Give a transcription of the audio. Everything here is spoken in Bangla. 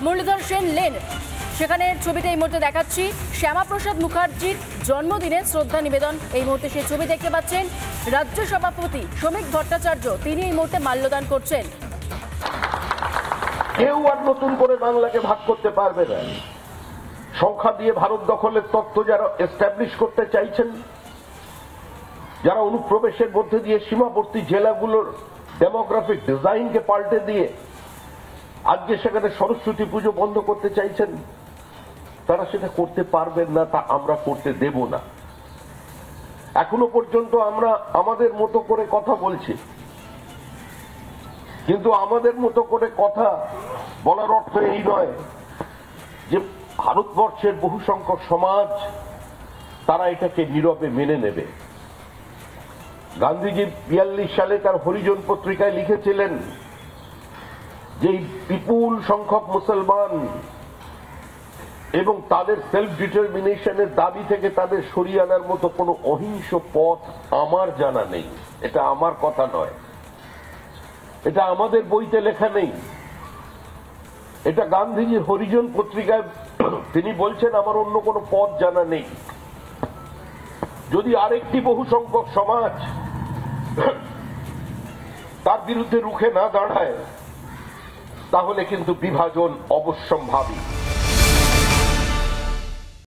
মুরলীধর সেন লেন, সেখানে ছবিতে এই মুহূর্তে দেখাচ্ছি শ্যামাপ্রসাদ মুখার্জির জন্মদিনে শ্রদ্ধা নিবেদন। এই মুহূর্তে সেই ছবি দেখতে পাচ্ছেন। রাজ্য সভাপতি শ্রমিক ভট্টাচার্য তিনি এই মুহূর্তে মাল্যদান করছেন। কেউ আর নতুন করে বাংলাকে ভাগ করতে পারবে না। সংখ্যা দিয়ে ভারত দখলের তত্ত্ব যারা এস্টাবলিশ করতে চাইছেন, যারা অনুপ্রবেশের মধ্যে দিয়ে সীমাবর্তী জেলাগুলোর ডেমোগ্রাফিক ডিজাইনকে পাল্টে দিয়ে আজকে সেখানে সরস্বতী পুজো বন্ধ করতে চাইছেন, তারা সেটা করতে পারবেন না, তা আমরা করতে দেব না। এখনো পর্যন্ত আমরা আমাদের মতো করে কথা বলছি, কিন্তু আমাদের মতো করে কথা বলার অর্থ এই নয় যে ভারতবর্ষের বহু সংখ্যক সমাজ তারা এটাকে নীরবে মেনে নেবে। গান্ধীজি 42 সালে তার হরিজন পত্রিকায় লিখেছিলেন যে বিপুল সংখ্যক মুসলমান এবং তাদের সেলফ ডিটারমিনেশনের দাবি থেকে তাদের সরিয়ে আনার মতো কোনো অহিংস পথ আমার জানা নেই। এটা আমার কথা নয়, এটা আমাদের বইতে লেখা নেই, এটা গান্ধীজির হরিজন পত্রিকায় তিনি বলছেন আমার অন্য কোনো পথ জানা নেই। যদি আরেকটি বহু সংখ্যক সমাজ তার বিরুদ্ধে রুখে না দাঁড়ায়, তাহলে কিন্তু বিভাজন অবশ্যম্ভাবী।